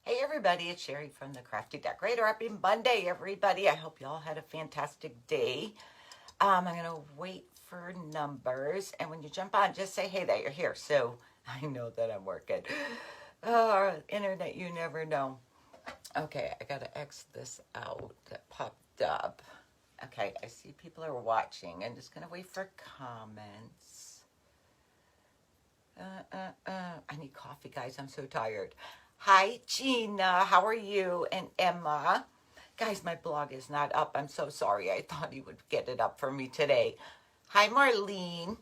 Hey everybody, it's Sherry from the Crafty Decorator. Happy Monday, everybody. I hope you all had a fantastic day. I'm gonna wait for numbers, and when you jump on, just say, hey, that you're here, so I know that I'm working. Oh, internet, you never know. Okay, I gotta X this out that popped up. Okay, I see people are watching. I'm just gonna wait for comments. I need coffee, guys. I'm so tired. Hi, Gina. How are you? And Emma. Guys, my blog is not up. I'm so sorry. I thought he would get it up for me today. Hi, Marlene.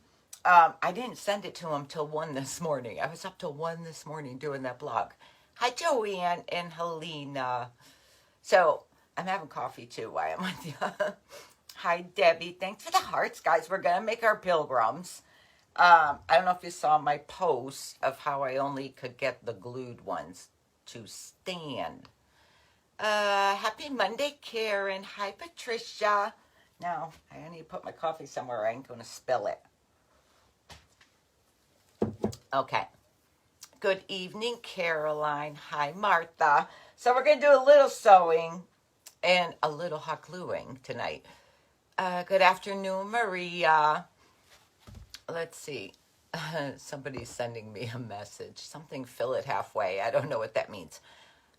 I didn't send it to him till 1 this morning. I was up till 1 this morning doing that blog. Hi, Joanne and Helena. So, I'm having coffee too while I'm with you. Hi, Debbie. Thanks for the hearts, guys. We're going to make our pilgrims. I don't know if you saw my post of how I only could get the glued ones to stand. Happy Monday, Karen. Hi, Patricia. Now, I need to put my coffee somewhere. I ain't going to spill it. Okay. Good evening, Caroline. Hi, Martha. So we're going to do a little sewing and a little hot gluing tonight. Good afternoon, Maria. Let's see. Somebody's sending me a message. Something fill it halfway. I don't know what that means.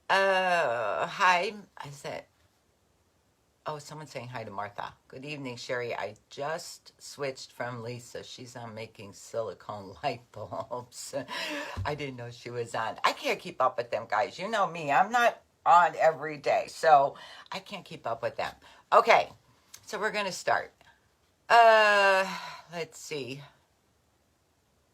Hi. I said, oh, someone's saying hi to Martha. Good evening, Sherry. I just switched from Lisa. She's on making silicone light bulbs. I didn't know she was on. I can't keep up with them, guys. You know me. I'm not on every day, so I can't keep up with them. Okay, so we're going to start. Let's see.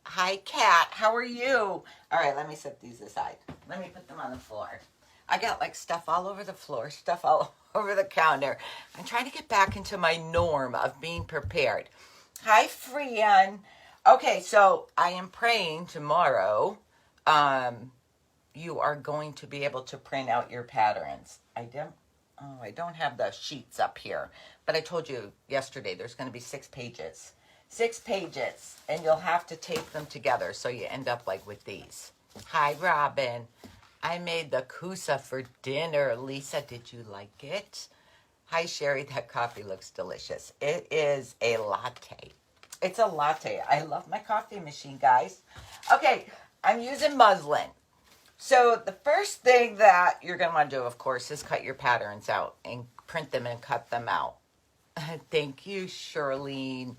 Hi, Kat. How are you? All right, let me set these aside. Let me put them on the floor. I got like stuff all over the floor, stuff all over the counter. I'm trying to get back into my norm of being prepared. Hi, Frian. Okay, so I am praying tomorrow you are going to be able to print out your patterns. I don't have the sheets up here, but I told you yesterday there's going to be 6 pages. 6 pages, and you'll have to tape them together so you end up like with these. Hi, Robin. I made the kusa for dinner. Lisa, did you like it? Hi, Sherry. That coffee looks delicious. It is a latte. It's a latte. I love my coffee machine, guys. Okay, I'm using muslin. So the first thing that you're going to want to do, of course, is cut your patterns out and print them and cut them out. Thank you, Charlene.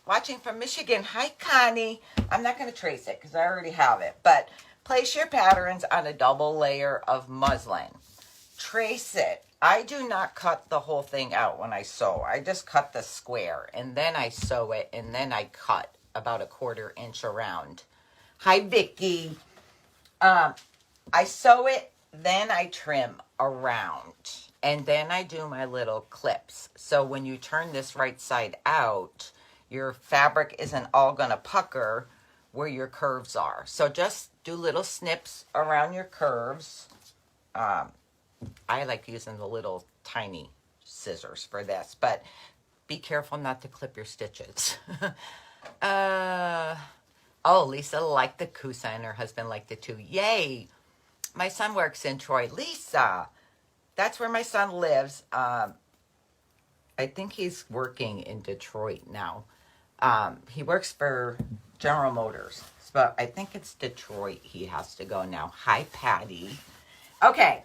Watching from Michigan. Hi, Connie. I'm not going to trace it because I already have it, but place your patterns on a double layer of muslin. Trace it. I do not cut the whole thing out when I sew. I just cut the square, and then I sew it, and then I cut about a 1/4 inch around. Hi, Vicky. I sew it, then I trim around. And then I do my little clips. So when you turn this right side out, your fabric isn't all going to pucker where your curves are. So just do little snips around your curves. I like using the little tiny scissors for this, but be careful not to clip your stitches. Oh, Lisa liked the kusa and her husband liked it too. Yay! My son works in Troy. Lisa! That's where my son lives. I think he's working in Detroit now. He works for General Motors, but I think it's Detroit he has to go now. Hi, Patty. Okay,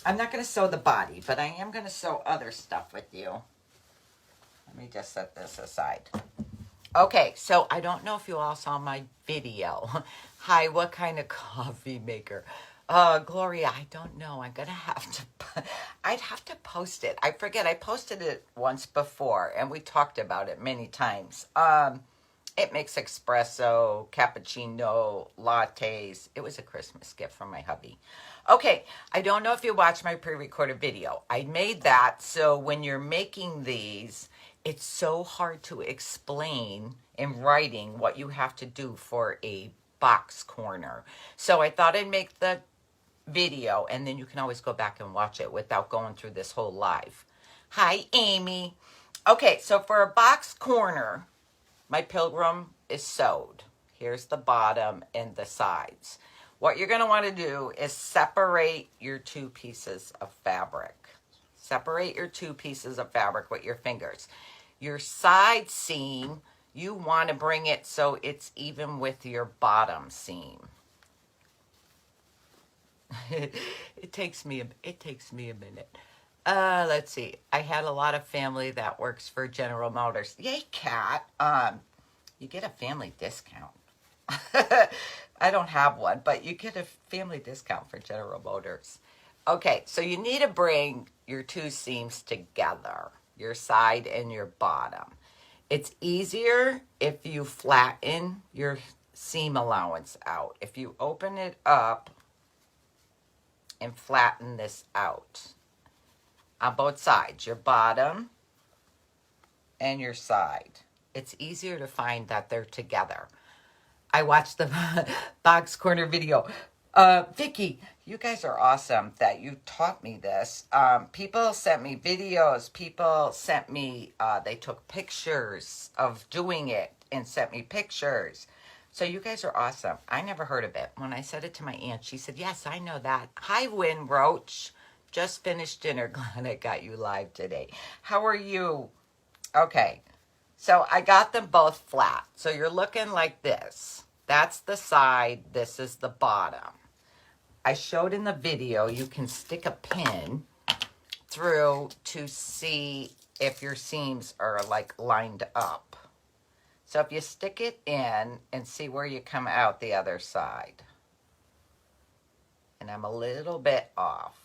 I'm not going to sew the body, but I am going to sew other stuff with you. Let me just set this aside. Okay, so I don't know if you all saw my video. Hi, what kind of coffee maker? Gloria, I don't know. I'm going to have to, I'd have to post it. I forget. I posted it once before, and we talked about it many times. It makes espresso, cappuccino, lattes. It was a Christmas gift from my hubby. Okay, I don't know if you watched my pre-recorded video. I made that so when you're making these, it's so hard to explain in writing what you have to do for a box corner. So I thought I'd make the video, and then you can always go back and watch it without going through this whole live. Hi, Amy. Okay, so for a box corner, my pilgrim is sewed. Here's the bottom and the sides. What you're going to want to do is separate your two pieces of fabric. Separate your two pieces of fabric with your fingers. Your side seam, you want to bring it so it's even with your bottom seam. It takes me a minute. Let's see. I had a lot of family that works for General Motors. Yay, Kat. You get a family discount. I don't have one, but you get a family discount for General Motors. Okay, so you need to bring your two seams together, your side and your bottom. It's easier if you flatten your seam allowance out. If you open it up and flatten this out on both sides, your bottom and your side, it's easier to find that they're together. I watched the box corner video. Vicky, you guys are awesome that you taught me this. People sent me videos. People sent me, they took pictures of doing it and sent me pictures. So you guys are awesome. I never heard of it. When I said it to my aunt, she said, yes, I know that. Hi, Win Roach. Just finished dinner. Glad I got you live today. How are you? Okay. So I got them both flat. So you're looking like this. That's the side. This is the bottom. I showed in the video, you can stick a pin through to see if your seams are like lined up. So if you stick it in and see where you come out the other side. And I'm a little bit off.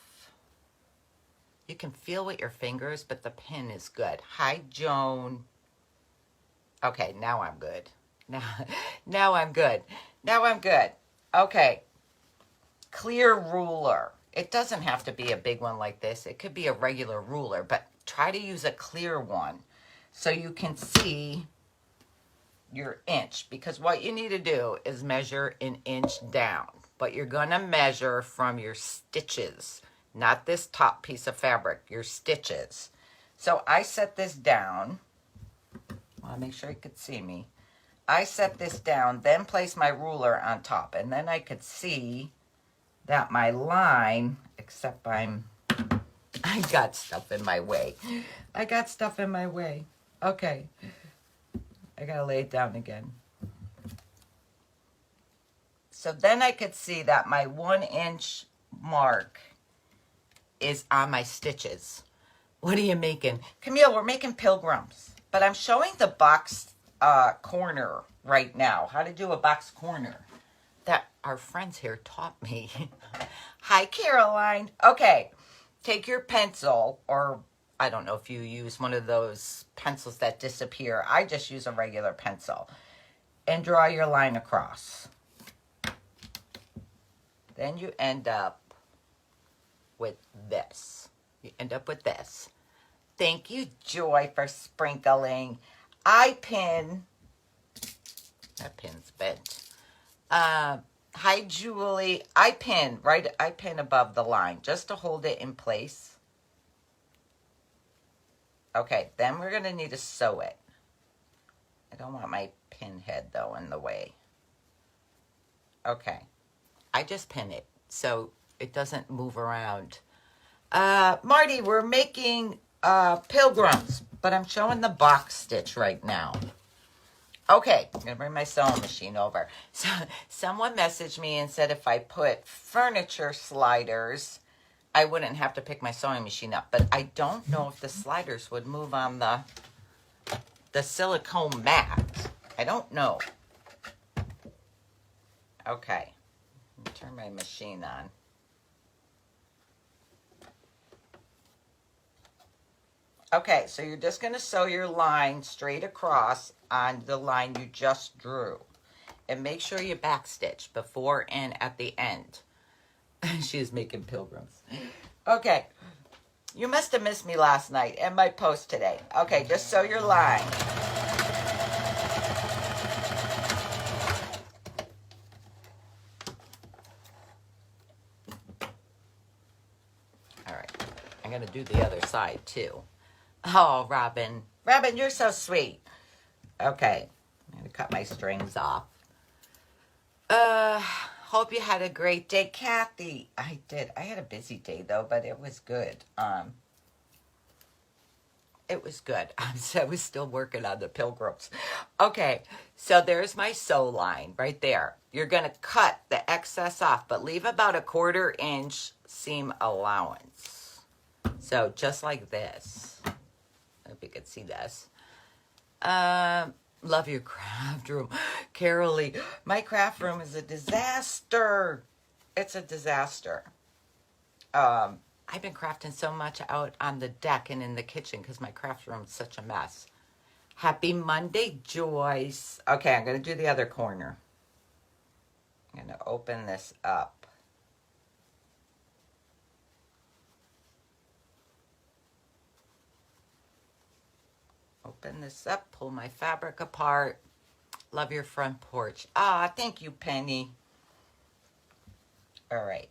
You can feel with your fingers, but the pin is good. Hi, Joan. Okay, now I'm good. Now I'm good. Now I'm good. Okay. Clear ruler. It doesn't have to be a big one like this. It could be a regular ruler, but try to use a clear one so you can see your inch, because what you need to do is measure an inch down, but you're going to measure from your stitches, not this top piece of fabric, your stitches. So I set this down. I want to make sure you could see me. I set this down, then place my ruler on top, and then I could see that my line, except I got stuff in my way. I got stuff in my way. Okay. I gotta lay it down again. So then I could see that my 1 inch mark is on my stitches. What are you making? Camille, we're making pilgrims. But I'm showing the box corner right now. How to do a box corner. That our friends here taught me. Hi, Caroline. Okay, take your pencil, or I don't know if you use one of those pencils that disappear. I just use a regular pencil. And draw your line across. Then you end up with this. You end up with this. Thank you, Joy, for sprinkling. I pin. That pin's bent. Hi, Julie. I pin above the line just to hold it in place. Okay, then we're going to need to sew it. I don't want my pin head, though, in the way. Okay. I just pin it so it doesn't move around. Marty, we're making pilgrims, but I'm showing the box stitch right now. Okay, I'm going to bring my sewing machine over. So someone messaged me and said if I put furniture sliders, I wouldn't have to pick my sewing machine up. But I don't know if the sliders would move on the silicone mat. I don't know. Okay, let me turn my machine on. Okay, so you're just going to sew your line straight across on the line you just drew. And make sure you backstitch before and at the end. She is making pilgrims. Okay, you must have missed me last night and my post today. Okay, just sew your line. All right, I'm going to do the other side too. Oh, Robin. Robin, you're so sweet. Okay. I'm going to cut my strings off. Hope you had a great day, Kathy. I did. I had a busy day though, but it was good. It was good. I was still working on the Pilgrims. Okay, so there's my sew line right there. You're going to cut the excess off, but leave about a 1/4 inch seam allowance. So just like this. I hope you can see this. Love your craft room. Carolee, my craft room is a disaster. It's a disaster. I've been crafting so much out on the deck and in the kitchen because my craft room is such a mess. Happy Monday, Joyce. Okay, I'm going to do the other corner. I'm going to open this up. Open this up, pull my fabric apart. Love your front porch. Ah, thank you, Penny. All right.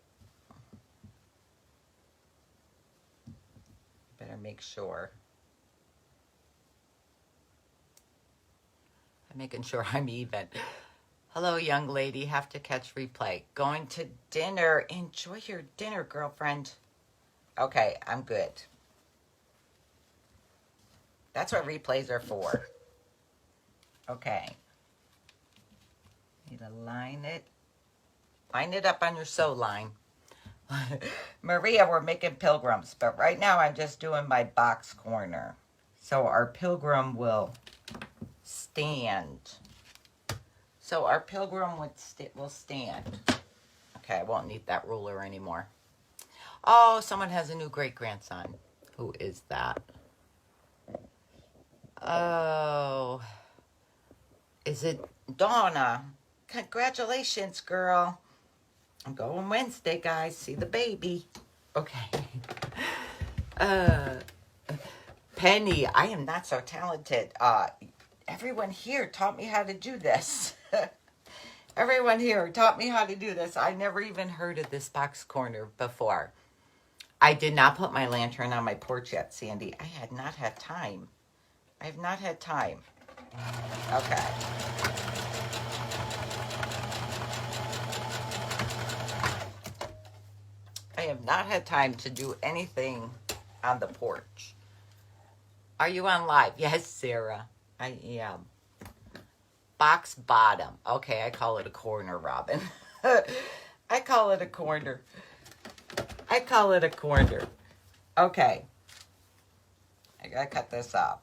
Better make sure. I'm making sure I'm even. Hello, young lady. Have to catch replay. Going to dinner. Enjoy your dinner, girlfriend. Okay, I'm good. That's what replays are for. Okay. Need to line it. Line it up on your sew line. Maria, we're making pilgrims, but right now I'm just doing my box corner. So our pilgrim will stand. So our pilgrim will stand. Okay, I won't need that ruler anymore. Oh, someone has a new great-grandson. Who is that? Oh, is it Donna? Congratulations, girl. I'm going Wednesday, guys. See the baby. Okay. Penny, I am not so talented. Everyone here taught me how to do this. Everyone here taught me how to do this. I never even heard of this box corner before. I did not put my lantern on my porch yet, Sandy. I had not had time. I have not had time. Okay. I have not had time to do anything on the porch. Are you on live? Yes, Sarah. I am. Box bottom. Okay, I call it a corner, Robin. I call it a corner. I call it a corner. Okay. I gotta cut this off.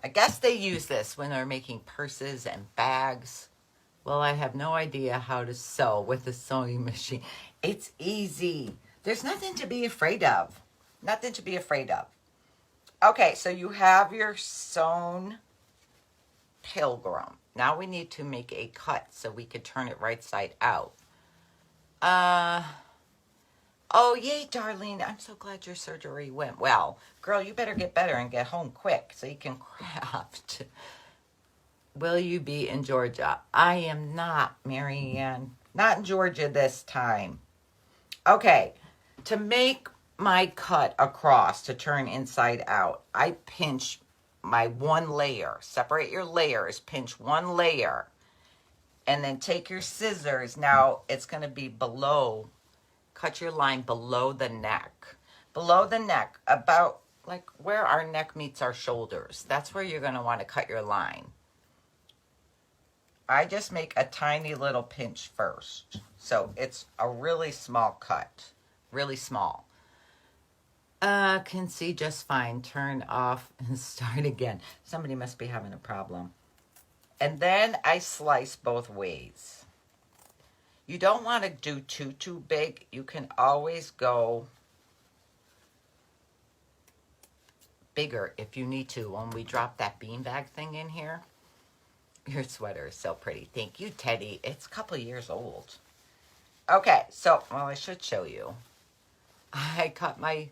I guess they use this when they're making purses and bags. Well, I have no idea how to sew with a sewing machine. It's easy. There's nothing to be afraid of. Nothing to be afraid of. Okay, so you have your sewn pilgrim. Now we need to make a cut so we could turn it right side out. Oh, yay, Darlene. I'm so glad your surgery went well. Girl, you better get better and get home quick so you can craft. Will you be in Georgia? I am not, Marianne. Not in Georgia this time. Okay, to make my cut across to turn inside out, I pinch my one layer. Separate your layers. Pinch one layer. And then take your scissors. Now, it's going to be below. Cut your line below the neck. Below the neck, about like where our neck meets our shoulders. That's where you're going to want to cut your line. I just make a tiny little pinch first. So it's a really small cut. Really small. Can see just fine. Turn off and start again. Somebody must be having a problem. And then I slice both ways. You don't want to do too big. You can always go bigger if you need to when we drop that beanbag thing in here. Your sweater is so pretty. Thank you, Teddy. It's a couple years old. Okay, so, well, I should show you. I cut my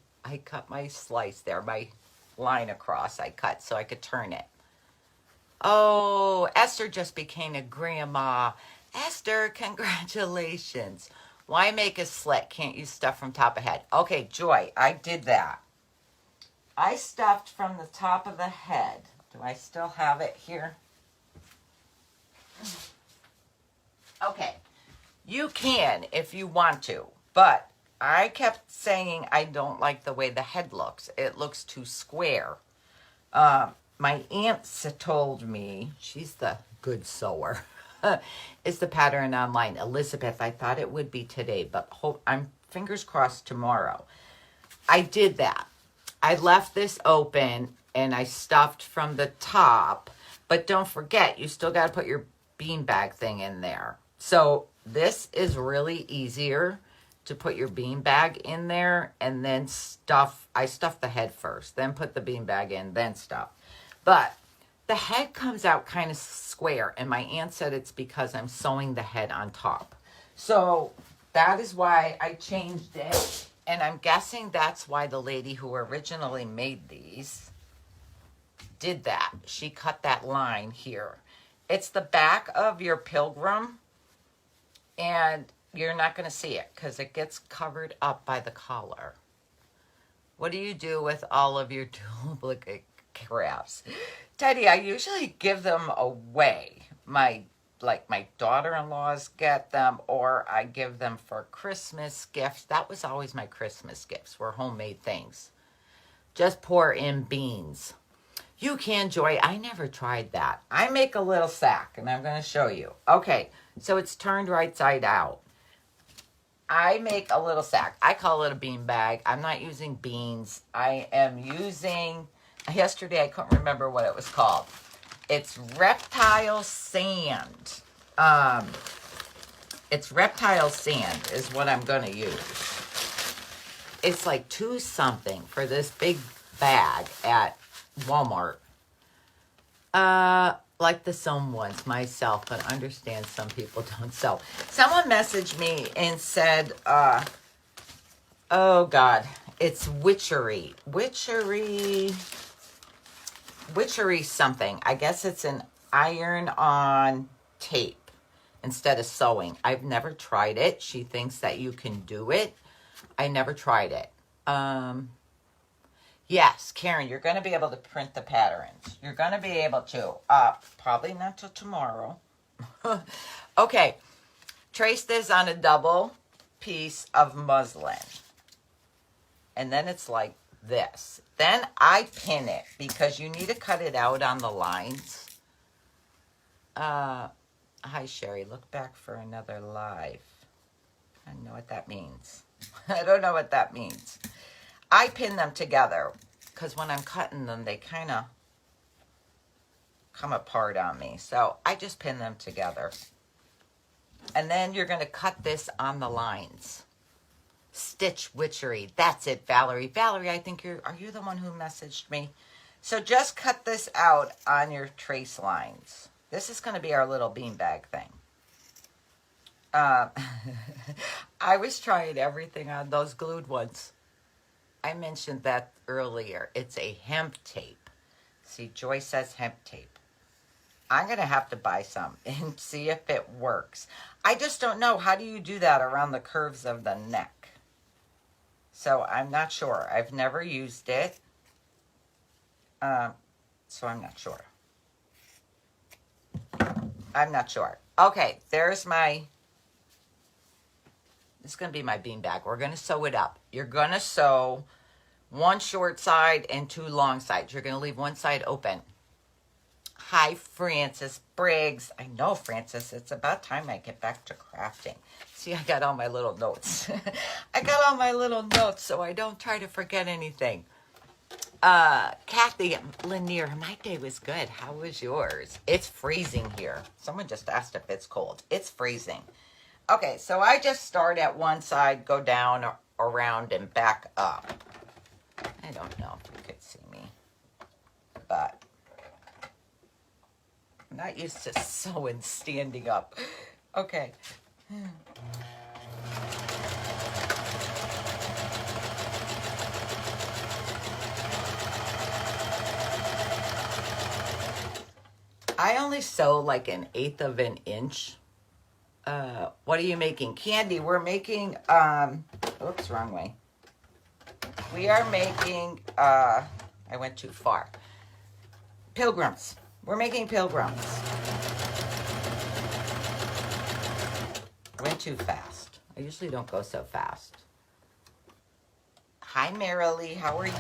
slice there, my line across I cut so I could turn it. Oh, Esther just became a grandma. Esther, congratulations. Why make a slit? Can't use stuff from top of head. Okay, Joy, I did that. I stuffed from the top of the head. Do I still have it here? Okay, you can if you want to, but I kept saying I don't like the way the head looks. It looks too square. My aunt told me, she's the good sewer, is the pattern online. Elizabeth, I thought it would be today, but hope I'm fingers crossed tomorrow. I did that. I left this open and I stuffed from the top, but don't forget, you still got to put your beanbag thing in there. So this is really easier to put your beanbag in there and then stuff. I stuff the head first, then put the beanbag in, then stuff. But the head comes out kind of square, and my aunt said it's because I'm sewing the head on top. So that is why I changed it. And I'm guessing that's why the lady who originally made these did that. She cut that line here. It's the back of your Pilgrim, and you're not going to see it because it gets covered up by the collar. What do you do with all of your duplicate crafts? Teddy, I usually give them away. My daughter-in-laws get them, or I give them for Christmas gifts. That was always my Christmas gifts, were homemade things. Just pour in beans. You can, Joy. I never tried that. I make a little sack, and I'm going to show you. Okay, so it's turned right side out. I make a little sack. I call it a bean bag. I'm not using beans. I am using, yesterday I couldn't remember what it was called. It's reptile sand. It's reptile sand is what I'm going to use. It's like $2 something for this big bag at Walmart. Like the sewn ones myself, but understand some people don't sew. Someone messaged me and said, oh God, it's witchery something. I guess it's an iron on tape instead of sewing. I've never tried it. She thinks that you can do it. I never tried it. Yes, Karen, you're going to be able to print the patterns. You're going to be able to. Probably not till tomorrow. Okay. Trace this on a double piece of muslin. And then it's like this. Then I pin it because you need to cut it out on the lines. Hi, Sherry. Look back for another live. I don't know what that means. I don't know what that means. I pin them together because when I'm cutting them, they kind of come apart on me. So I just pin them together. And then you're going to cut this on the lines. Stitch witchery. That's it, Valerie. Valerie, I think are you the one who messaged me? So just cut this out on your trace lines. This is going to be our little beanbag thing. I was trying everything on those glued ones. I mentioned that earlier. It's a hemp tape. See, Joy says hemp tape. I'm going to have to buy some and see if it works. I just don't know. How do you do that around the curves of the neck? So I'm not sure. I've never used it. So I'm not sure. I'm not sure. Okay, there's my... It's going to be my beanbag. We're going to sew it up. You're going to sew one short side and 2 long sides. You're going to leave one side open. Hi, Francis Briggs. I know, Francis. It's about time I get back to crafting. See, I got all my little notes. I got all my little notes so I don't try to forget anything. Kathy Lanier, my day was good. How was yours? It's freezing here. Someone just asked if it's cold. It's freezing. Okay, so I just start at one side, go down, around, and back up. I don't know if you could see me, but I'm not used to sewing standing up. Okay. I only sew like 1/8 of an inch. What are you making? Candy, we're making, oops, wrong way. We are making, I went too far. Pilgrims. We're making pilgrims. went too fast. I usually don't go so fast. Hi, Marilee. How are you?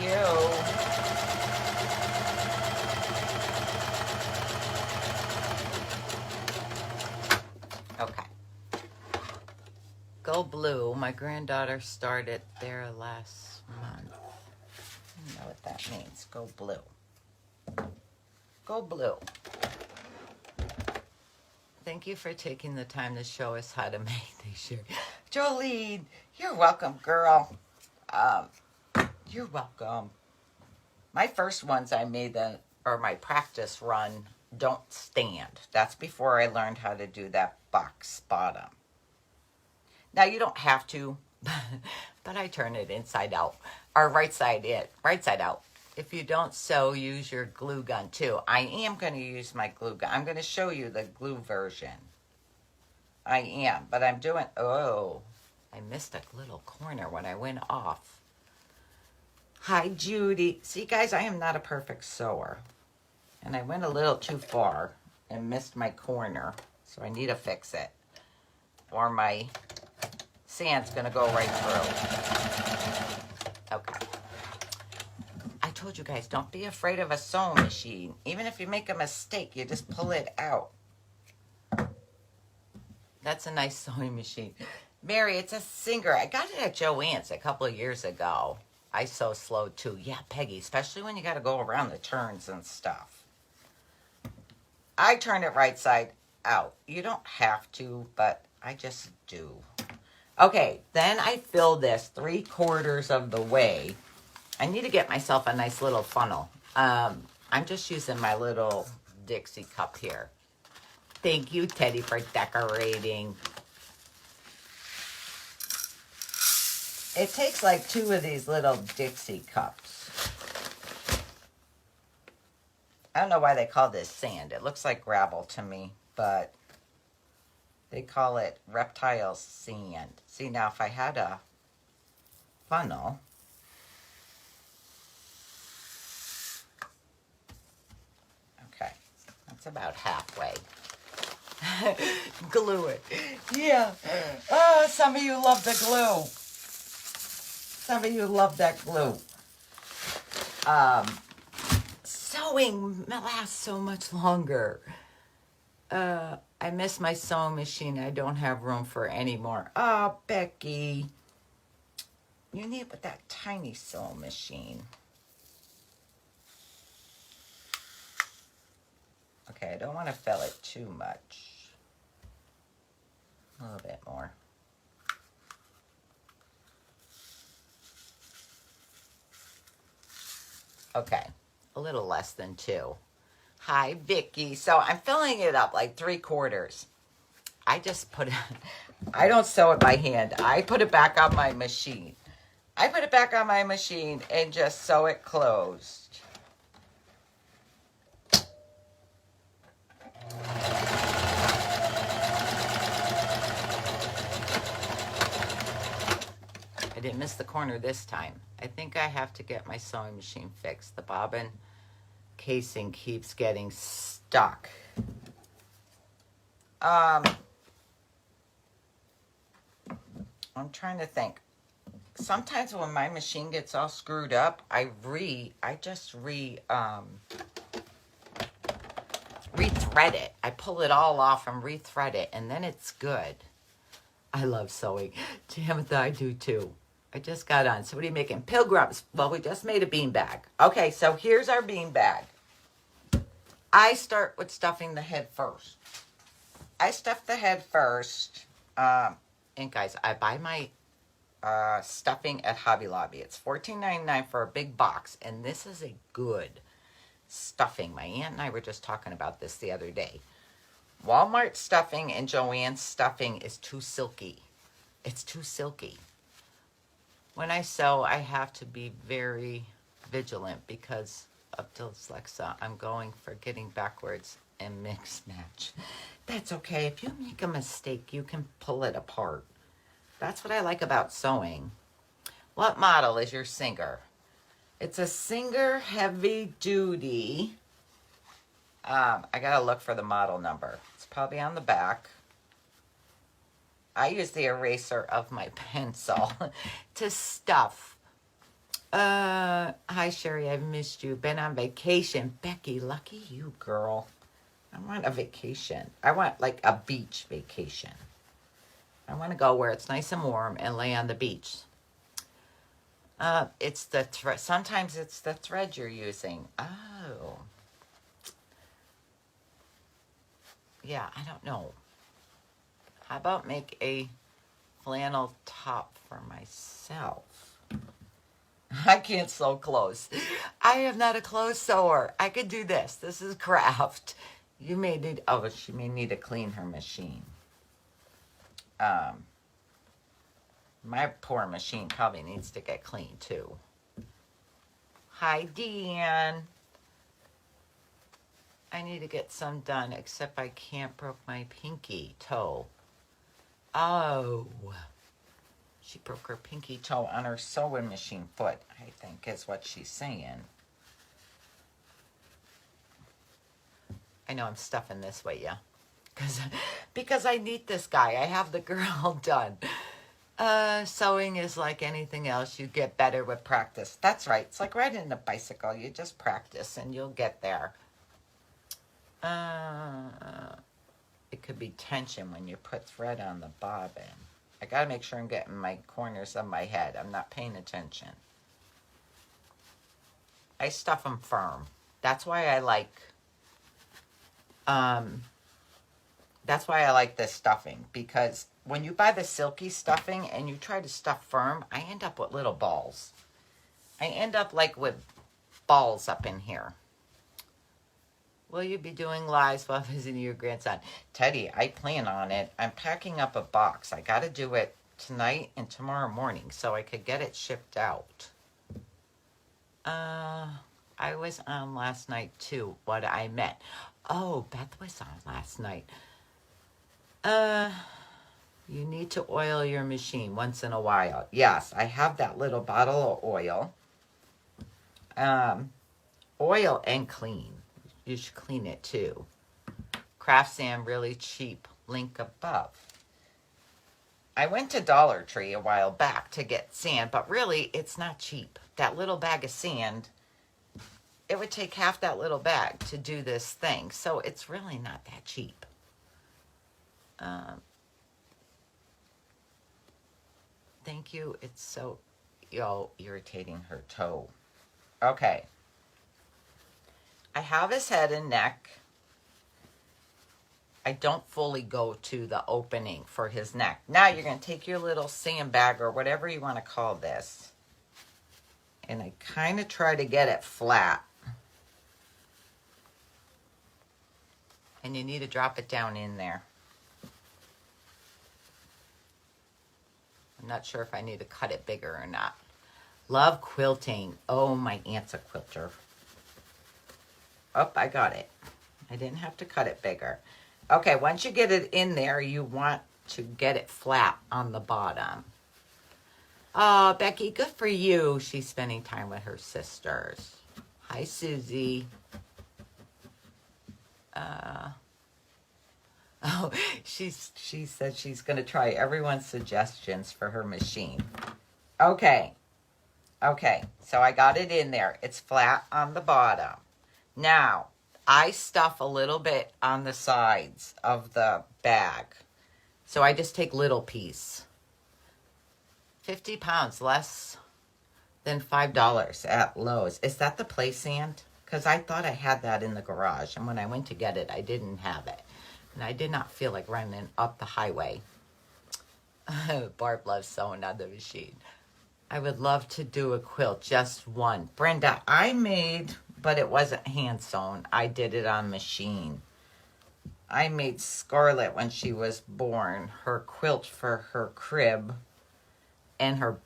Okay. Go blue. My granddaughter started there last month. I don't know what that means. Go blue. Go blue. Thank you for taking the time to show us how to make these shirts. Jolene, you're welcome, girl. You're welcome. My first ones I made, or my practice run, don't stand. That's before I learned how to do that box bottom. Now, you don't have to, but I turn it inside out, or right side out. If you don't sew, use your glue gun too. I am going to use my glue gun. I'm going to show you the glue version. I am, but I'm doing, oh, I missed a little corner when I went off. Hi, Judy. See, guys, I am not a perfect sewer. And I went a little too far and missed my corner, so I need to fix it. Or my sand's going to go right through. Okay. I told you guys, don't be afraid of a sewing machine. Even if you make a mistake, you just pull it out. That's a nice sewing machine. Mary, it's a Singer. I got it at Joann's a couple of years ago. I sew slow too. Yeah, Peggy, especially when you got to go around the turns and stuff. I turn it right side out. You don't have to, but I just do. Okay, then I fill this 3/4 of the way. I need to get myself a nice little funnel. I'm just using my little Dixie cup here. Thank you, Teddy, for decorating. It takes like 2 of these little Dixie cups. I don't know why they call this sand. It looks like gravel to me, but they call it reptile sand. See, now if I had a funnel, okay, that's about halfway. Glue it. Yeah. Oh, some of you love the glue. Some of you love that glue. Sewing lasts so much longer. I miss my sewing machine. I don't have room for any more. Oh, Becky. You need with that tiny sewing machine. Okay, I don't want to fill it too much. A little bit more. Okay, a little less than 2. Hi, Vicky. So I'm filling it up like 3/4. I just put it, I don't sew it by hand. I put it back on my machine. I put it back on my machine and just sew it closed. I didn't miss the corner this time. I think I have to get my sewing machine fixed. The bobbin casing keeps getting stuck. I'm trying to think. Sometimes when my machine gets all screwed up, I just rethread it. I pull it all off and rethread it, and then it's good. I love sewing. Tamantha, I do too. I just got on. So what are you making? Pilgrims. Well, we just made a bean bag. Okay, so here's our bean bag. I start with stuffing the head first. I stuff the head first. And guys, I buy my stuffing at Hobby Lobby. It's $14.99 for a big box. And this is a good stuffing. My aunt and I were just talking about this the other day. Walmart stuffing and Joann's stuffing is too silky. It's too silky. When I sew, I have to be very vigilant because of dyslexia. I'm going for getting backwards and mix match. That's okay. If you make a mistake, you can pull it apart. That's what I like about sewing. What model is your Singer? It's a Singer Heavy Duty. I gotta look for the model number. It's probably on the back. I use the eraser of my pencil to stuff. Hi, Sherry. I've missed you. Been on vacation. Becky, lucky you, girl. I want a vacation. I want like a beach vacation. I want to go where it's nice and warm and lay on the beach. It's the thread. Sometimes it's the thread you're using. Oh. Yeah, I don't know. How about make a flannel top for myself? I can't sew clothes. I am not a clothes sewer. I could do this. This is craft. You may need, oh, she may need to clean her machine. My poor machine probably needs to get cleaned too. Hi, Deanne. I need to get some done, except I can't broke my pinky toe. Oh. She broke her pinky toe on her sewing machine foot, I think is what she's saying. I know I'm stuffing this way, yeah. Because I need this guy. I have the girl done. Sewing is like anything else. You get better with practice. That's right. It's like riding a bicycle. You just practice and you'll get there. It could be tension when you put thread on the bobbin. I gotta make sure I'm getting my corners of my head. I'm not paying attention. I stuff them firm. That's why I like, this stuffing, because when you buy the silky stuffing and you try to stuff firm, I end up with little balls. I end up like with balls up in here. Will you be doing lives while visiting your grandson? Teddy, I plan on it. I'm packing up a box. I got to do it tonight and tomorrow morning so I could get it shipped out. I was on last night too, what I meant. Oh, Beth was on last night. You need to oil your machine once in a while. Yes, I have that little bottle of oil. Oil and clean. You should clean it too. Craft sand, really cheap. Link above. I went to Dollar Tree a while back to get sand, but really it's not cheap. That little bag of sand, it would take half that little bag to do this thing. So it's really not that cheap. Thank you. It's so irritating her toe. Okay. I have his head and neck. I don't fully go to the opening for his neck. Now you're going to take your little sandbag or whatever you want to call this. And I kind of try to get it flat. And you need to drop it down in there. I'm not sure if I need to cut it bigger or not. Love quilting. Oh, my aunt's a quilter. Oh, I got it. I didn't have to cut it bigger. Okay, once you get it in there, you want to get it flat on the bottom. Oh, Becky, good for you. She's spending time with her sisters. Hi, Susie. She said she's going to try everyone's suggestions for her machine. Okay, so I got it in there. It's flat on the bottom. Now, I stuff a little bit on the sides of the bag. So I just take little piece. 50 pounds, less than $5 at Lowe's. Is that the play sand? Because I thought I had that in the garage. And when I went to get it, I didn't have it. And I did not feel like running up the highway. Barb loves sewing on the machine. I would love to do a quilt, just one. Brenda, I made... but it wasn't hand sewn. I did it on machine. I made Scarlett when she was born her quilt for her crib and her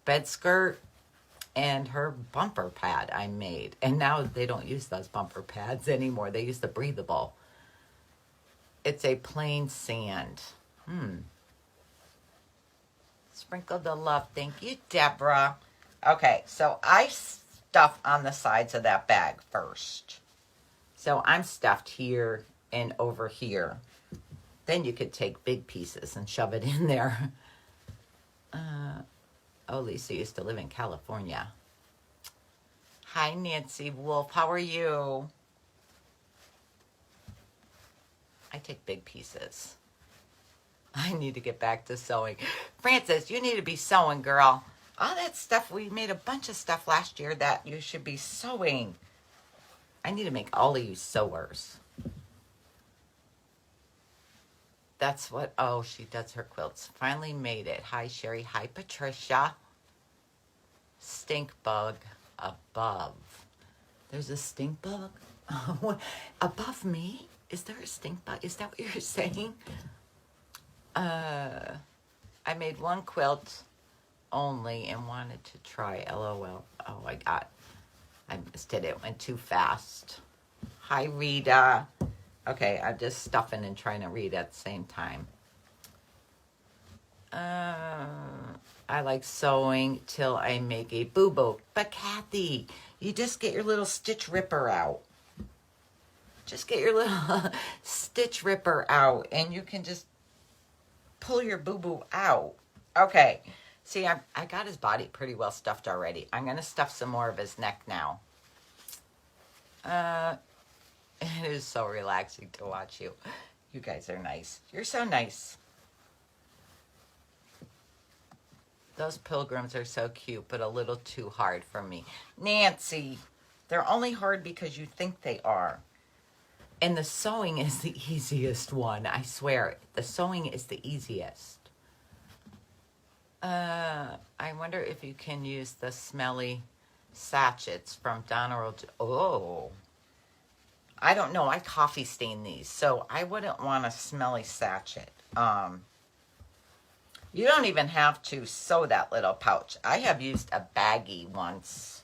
bed skirt and her bumper pad I made. And now they don't use those bumper pads anymore. They use the breathable. It's a plain sand. Sprinkle the love. Thank you, Deborah. Okay, so I stuff on the sides of that bag first. So I'm stuffed here and over here. Then you could take big pieces and shove it in there. Oh, Lisa used to live in California. Hi, Nancy Wolf. How are you? I take big pieces. I need to get back to sewing. Frances, you need to be sewing, girl. All that stuff, we made a bunch of stuff last year that you should be sewing. I need to make all of you sewers. That's what, oh, she does her quilts. Finally made it. Hi, Sherry. Hi, Patricia. Stink bug above. There's a stink bug? Above me? Is there a stink bug? Is that what you're saying? I made one quilt only and wanted to try LOL. Oh, I missed it. It went too fast. Hi, Rita. Okay, I'm just stuffing and trying to read at the same time. I like sewing till I make a boo-boo. But Kathy, you just get your little stitch ripper out. Just get your little stitch ripper out and you can just pull your boo-boo out. Okay. See, I got his body pretty well stuffed already. I'm going to stuff some more of his neck now. It is so relaxing to watch you. You guys are nice. You're so nice. Those pilgrims are so cute, but a little too hard for me. Nancy, they're only hard because you think they are. And the sewing is the easiest one, I swear. The sewing is the easiest. I wonder if you can use the smelly sachets from Donald. Oh, I don't know. I coffee stain these, so I wouldn't want a smelly sachet. You don't even have to sew that little pouch. I have used a baggie once.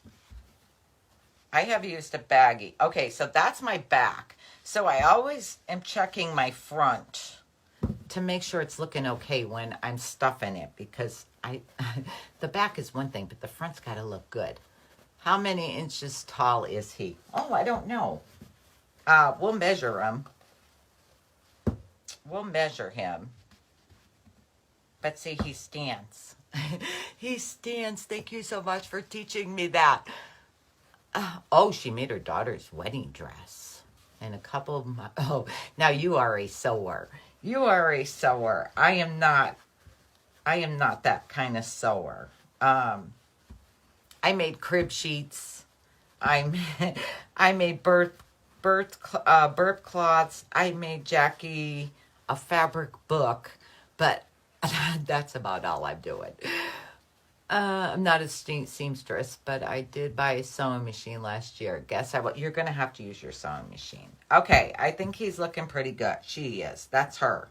Okay, so that's my back. So I always am checking my front to make sure it's looking okay when I'm stuffing it, because the back is one thing, but the front's got to look good. How many inches tall is he? Oh, I don't know. We'll measure him. We'll measure him. But see, he stands. He stands. Thank you so much for teaching me that. Oh, she made her daughter's wedding dress. And a couple of my... Oh, now you are a sewer. You are a sewer. I am not that kind of sewer. I made crib sheets. I made birth cloths. I made Jackie a fabric book, but that's about all I'm doing. I'm not a seamstress, but I did buy a sewing machine last year. Guess you're going to have to use your sewing machine. Okay, I think he's looking pretty good. She is. That's her.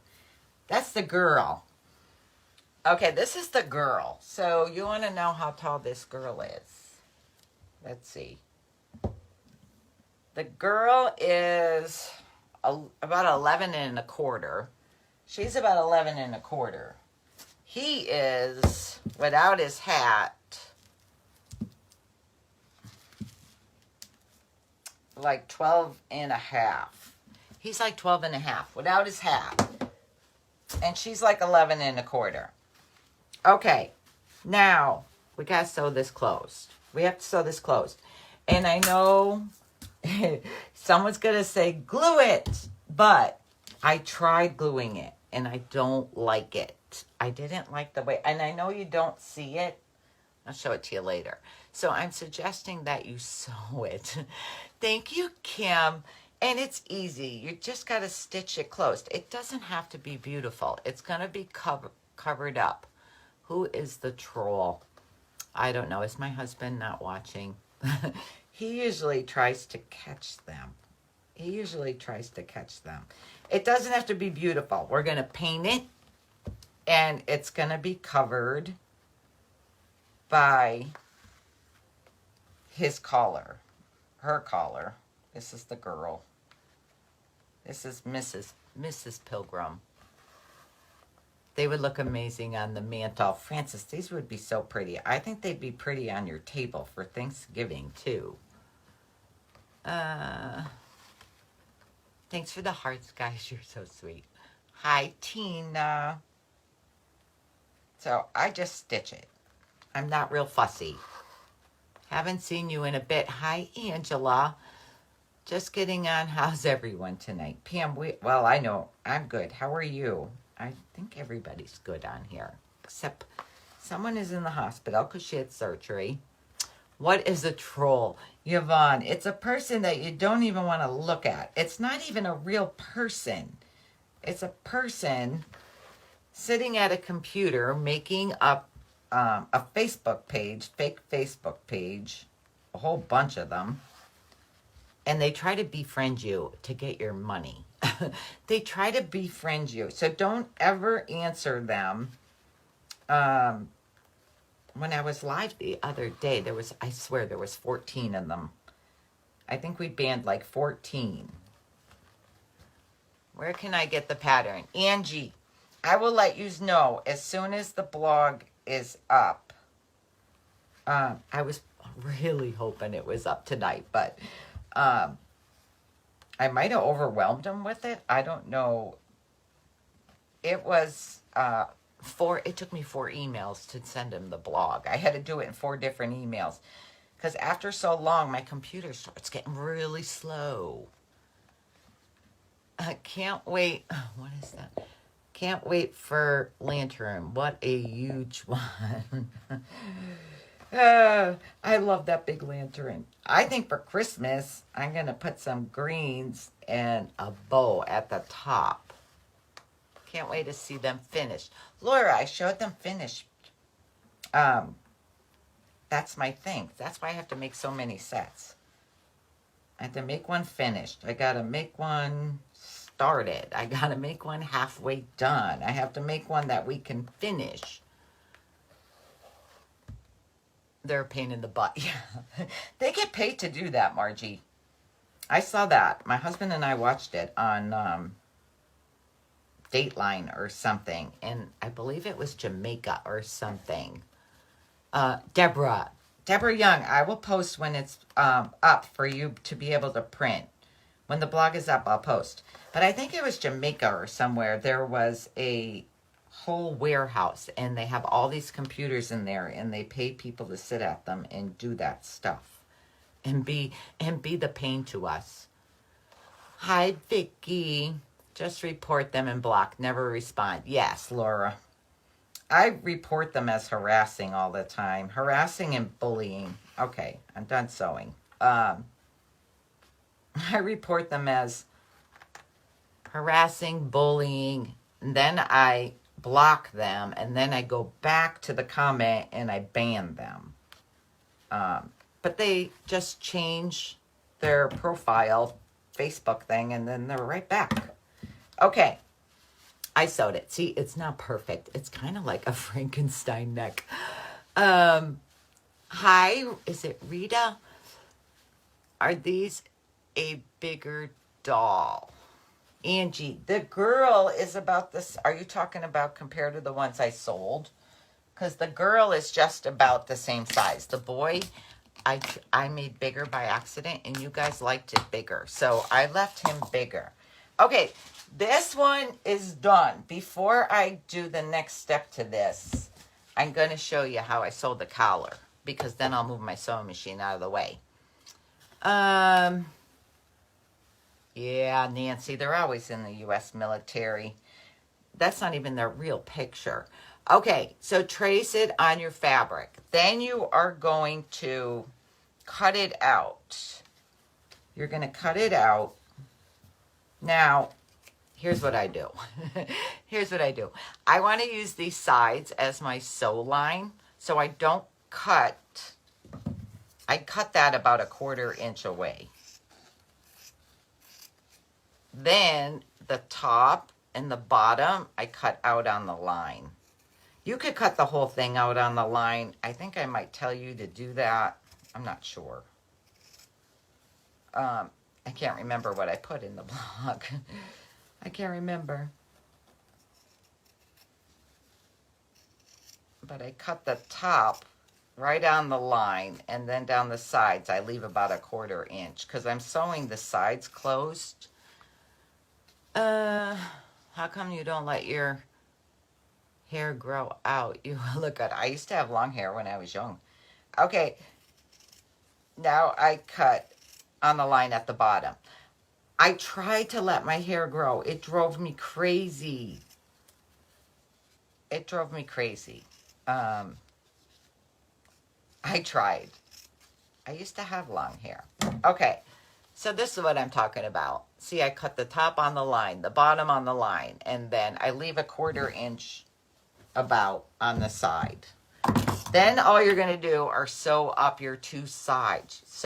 That's the girl. Okay, this is the girl. So you want to know how tall this girl is. Let's see. The girl is about 11 and a quarter. She's about 11 and a quarter. He is, without his hat, like 12 and a half. He's like 12 and a half without his hat. And she's like 11 and a quarter. Okay, now we got to sew this closed. We have to sew this closed. And I know someone's going to say, glue it. But I tried gluing it and I don't like it. I didn't like the way, and I know you don't see it. I'll show it to you later. So I'm suggesting that you sew it. Thank you, Kim. And it's easy. You just got to stitch it closed. It doesn't have to be beautiful. It's going to be covered up. Who is the troll? I don't know. Is my husband not watching? He usually tries to catch them. It doesn't have to be beautiful. We're going to paint it. And it's going to be covered by his collar, her collar. This is the girl. This is Mrs. Pilgrim. They would look amazing on the mantle. Frances, these would be so pretty. I think they'd be pretty on your table for Thanksgiving, too. Thanks for the hearts, guys. You're so sweet. Hi, Tina. So I just stitch it. I'm not real fussy. Haven't seen you in a bit. Hi, Angela. Just getting on. How's everyone tonight? Pam, well, I know. I'm good. How are you? I think everybody's good on here. Except someone is in the hospital because she had surgery. What is a troll? Yvonne, it's a person that you don't even want to look at. It's not even a real person. It's a person sitting at a computer making up a Facebook page, fake Facebook page, a whole bunch of them, and they try to befriend you to get your money. They try to befriend you. So don't ever answer them. When I was live the other day, I swear there was 14 of them. I think we banned like 14. Where can I get the pattern? Angie, I will let you know as soon as the blog is up. I was really hoping it was up tonight, but I might have overwhelmed them with it. I don't know. It was it took me 4 emails to send him the blog. I had to do it in 4 different emails because after so long, my computer starts getting really slow. I can't wait. What is that? Can't wait for Lantern. What a huge one. I love that big lantern. I think for Christmas, I'm going to put some greens and a bow at the top. Can't wait to see them finished. Laura, I showed them finished. That's my thing. That's why I have to make so many sets. I have to make one finished. I got to make one started. I got to make one halfway done. I have to make one that we can finish. They're a pain in the butt. Yeah. They get paid to do that, Margie. I saw that. My husband and I watched it on Dateline or something. And I believe it was Jamaica or something. Deborah Young, I will post when it's up for you to be able to print. When the blog is up, I'll post. But I think it was Jamaica or somewhere. There was a whole warehouse and they have all these computers in there and they pay people to sit at them and do that stuff and be the pain to us. Hi, Vicky. Just report them and block. Never respond. Yes, Laura. I report them as harassing all the time. Harassing and bullying. Okay, I'm done sewing. I report them as harassing, bullying, and then I block them, and then I go back to the comment and I ban them. But they just change their profile Facebook thing, and then they're right back. Okay. I sewed it. See, it's not perfect. It's kind of like a Frankenstein neck. Hi, is it Rita? Are these a bigger doll? Angie, the girl is about this. Are you talking about compared to the ones I sold? Because the girl is just about the same size. The boy, I made bigger by accident, and you guys liked it bigger. So I left him bigger. Okay, this one is done. Before I do the next step to this, I'm going to show you how I sewed the collar, because then I'll move my sewing machine out of the way. Yeah, Nancy, they're always in the U.S. military. That's not even their real picture. Okay, so trace it on your fabric. Then you are going to cut it out. You're going to cut it out. Now, here's what I do. Here's what I do. I want to use these sides as my sew line, so I don't cut. I cut that about 1/4 inch away. Then the top and the bottom, I cut out on the line. You could cut the whole thing out on the line. I think I might tell you to do that. I'm not sure. I can't remember what I put in the blog. I can't remember. But I cut the top right on the line, and then down the sides I leave about 1/4 inch because I'm sewing the sides closed. Hi, How come you don't let your hair grow out? You look good. I used to have long hair when I was young. Okay, now I cut on the line at the bottom. I tried to let my hair grow. It drove me crazy. It drove me crazy. I tried. I used to have long hair. Okay, so this is what I'm talking about. See, I cut the top on the line, the bottom on the line, and then I leave a 1/4 inch about on the side. Then all you're going to do are sew up your 2 sides.